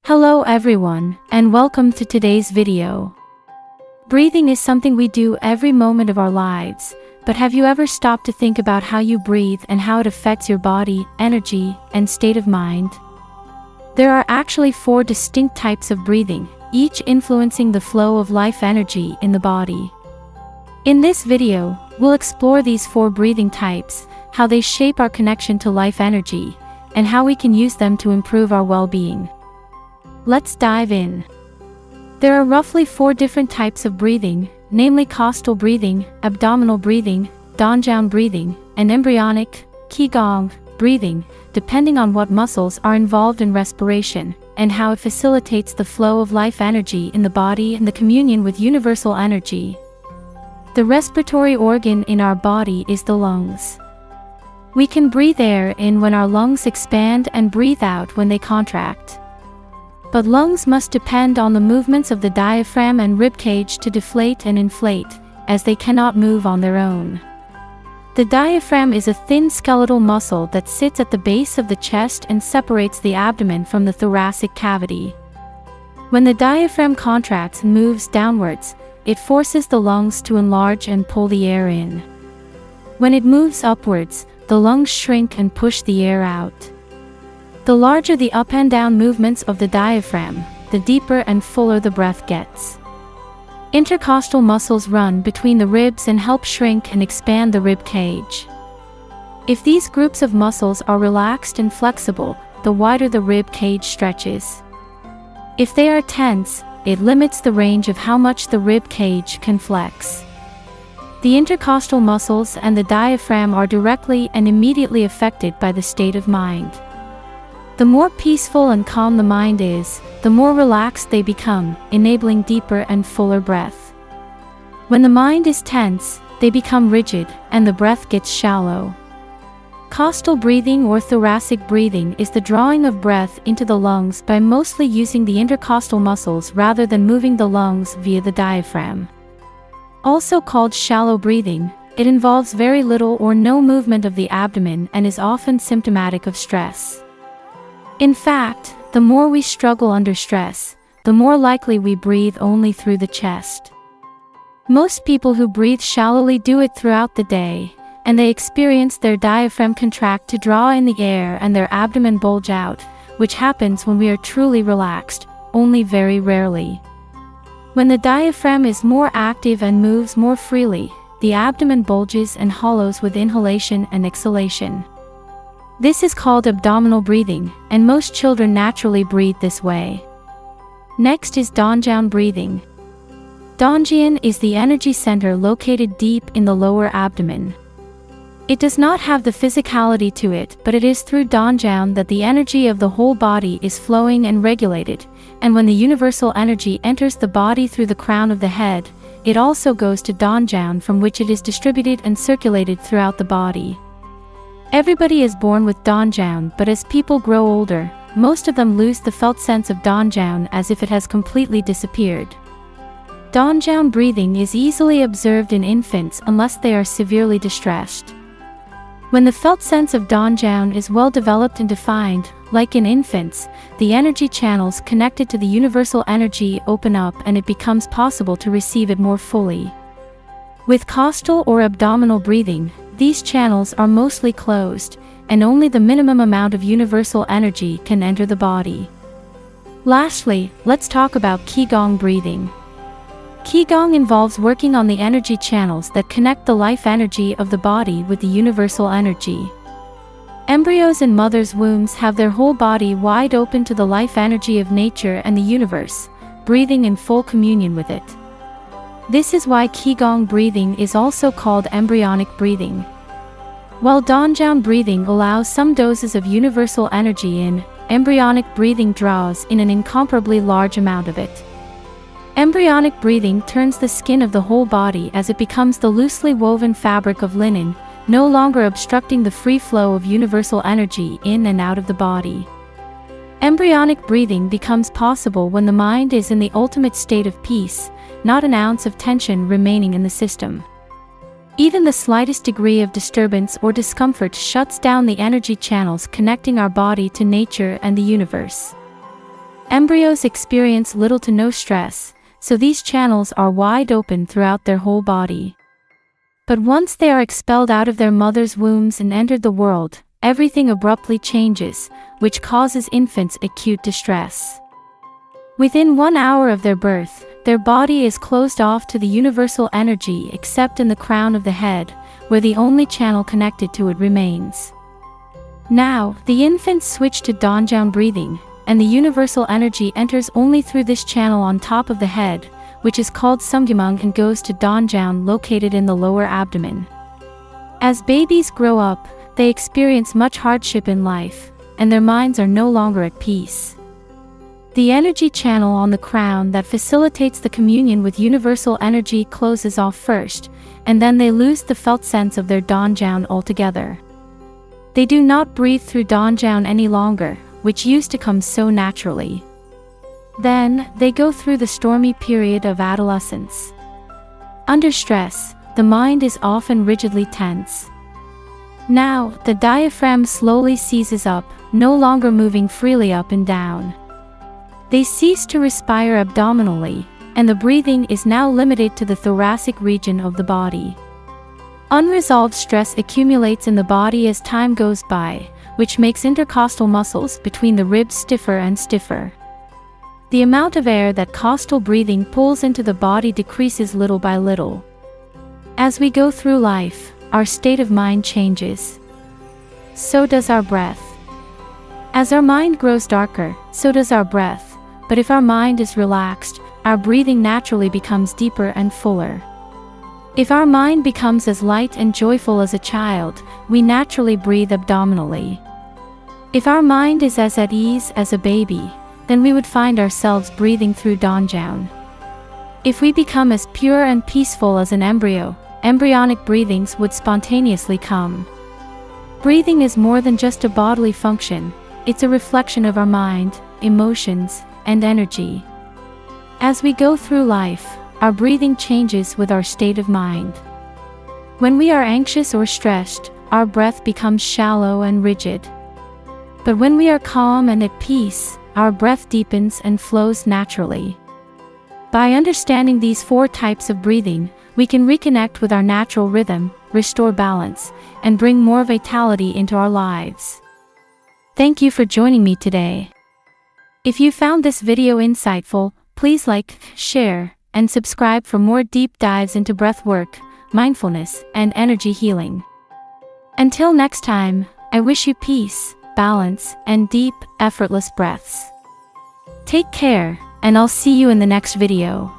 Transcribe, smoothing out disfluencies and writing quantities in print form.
Hello everyone, and welcome to today's video. Breathing is something we do every moment of our lives, but have you ever stopped to think about how you breathe and how it affects your body, energy, and state of mind? There are actually 4 distinct types of breathing, each influencing the flow of life energy in the body. In this video, we'll explore these 4 breathing types, how they shape our connection to life energy, and how we can use them to improve our well-being. Let's dive in. There are roughly 4 different types of breathing, namely costal breathing, abdominal breathing, Danjian breathing, and embryonic, Qigong, breathing, depending on what muscles are involved in respiration, and how it facilitates the flow of life energy in the body and the communion with universal energy. The respiratory organ in our body is the lungs. We can breathe air in when our lungs expand and breathe out when they contract. But lungs must depend on the movements of the diaphragm and ribcage to deflate and inflate, as they cannot move on their own. The diaphragm is a thin skeletal muscle that sits at the base of the chest and separates the abdomen from the thoracic cavity. When the diaphragm contracts and moves downwards, it forces the lungs to enlarge and pull the air in. When it moves upwards, the lungs shrink and push the air out. The larger the up and down movements of the diaphragm, the deeper and fuller the breath gets. Intercostal muscles run between the ribs and help shrink and expand the rib cage. If these groups of muscles are relaxed and flexible, the wider the rib cage stretches. If they are tense, it limits the range of how much the rib cage can flex. The intercostal muscles and the diaphragm are directly and immediately affected by the state of mind. The more peaceful and calm the mind is, the more relaxed they become, enabling deeper and fuller breath. When the mind is tense, they become rigid, and the breath gets shallow. Costal breathing or thoracic breathing is the drawing of breath into the lungs by mostly using the intercostal muscles rather than moving the lungs via the diaphragm. Also called shallow breathing, it involves very little or no movement of the abdomen and is often symptomatic of stress. In fact, the more we struggle under stress, the more likely we breathe only through the chest. Most people who breathe shallowly do it throughout the day, and they experience their diaphragm contract to draw in the air and their abdomen bulge out, which happens when we are truly relaxed, only very rarely. When the diaphragm is more active and moves more freely, the abdomen bulges and hollows with inhalation and exhalation. This is called abdominal breathing, and most children naturally breathe this way. Next is Danjian breathing. Danjian is the energy center located deep in the lower abdomen. It does not have the physicality to it, but it is through Danjian that the energy of the whole body is flowing and regulated, and when the universal energy enters the body through the crown of the head, it also goes to Danjian, from which it is distributed and circulated throughout the body. Everybody is born with Danjian, but as people grow older, most of them lose the felt sense of Danjian as if it has completely disappeared. Danjian breathing is easily observed in infants unless they are severely distressed. When the felt sense of Danjian is well developed and defined, like in infants, the energy channels connected to the universal energy open up and it becomes possible to receive it more fully. With costal or abdominal breathing, these channels are mostly closed, and only the minimum amount of universal energy can enter the body. Lastly, let's talk about Qigong breathing. Qigong involves working on the energy channels that connect the life energy of the body with the universal energy. Embryos in mothers' wombs have their whole body wide open to the life energy of nature and the universe, breathing in full communion with it. This is why Qigong breathing is also called embryonic breathing. While Danjian breathing allows some doses of universal energy in, embryonic breathing draws in an incomparably large amount of it. Embryonic breathing turns the skin of the whole body as it becomes the loosely woven fabric of linen, no longer obstructing the free flow of universal energy in and out of the body. Embryonic breathing becomes possible when the mind is in the ultimate state of peace, not an ounce of tension remaining in the system. Even the slightest degree of disturbance or discomfort shuts down the energy channels connecting our body to nature and the universe. Embryos experience little to no stress, so these channels are wide open throughout their whole body. But once they are expelled out of their mother's wombs and entered the world, everything abruptly changes, which causes infants acute distress. Within 1 hour of their birth, their body is closed off to the universal energy except in the crown of the head, where the only channel connected to it remains. Now, the infants switch to Danjiang breathing, and the universal energy enters only through this channel on top of the head, which is called Sumgyumung, and goes to Danjiang located in the lower abdomen. As babies grow up, they experience much hardship in life, and their minds are no longer at peace. The energy channel on the crown that facilitates the communion with universal energy closes off first, and then they lose the felt sense of their Danjiang altogether. They do not breathe through Danjiang any longer, which used to come so naturally. Then, they go through the stormy period of adolescence. Under stress, the mind is often rigidly tense. Now, the diaphragm slowly seizes up, no longer moving freely up and down. They cease to respire abdominally, and the breathing is now limited to the thoracic region of the body. Unresolved stress accumulates in the body as time goes by, which makes intercostal muscles between the ribs stiffer and stiffer. The amount of air that costal breathing pulls into the body decreases little by little. As we go through life, our state of mind changes. So does our breath. As our mind grows darker, so does our breath, but if our mind is relaxed, our breathing naturally becomes deeper and fuller. If our mind becomes as light and joyful as a child, we naturally breathe abdominally. If our mind is as at ease as a baby, then we would find ourselves breathing through Danjiang. If we become as pure and peaceful as an embryo, embryonic breathings would spontaneously come. Breathing is more than just a bodily function, it's a reflection of our mind, emotions, and energy. As we go through life, our breathing changes with our state of mind. When we are anxious or stressed, our breath becomes shallow and rigid. But when we are calm and at peace, our breath deepens and flows naturally. By understanding these 4 types of breathing, we can reconnect with our natural rhythm, restore balance, and bring more vitality into our lives. Thank you for joining me today. If you found this video insightful, please like, share, and subscribe for more deep dives into breathwork, mindfulness, and energy healing. Until next time, I wish you peace, balance, and deep, effortless breaths. Take care, and I'll see you in the next video.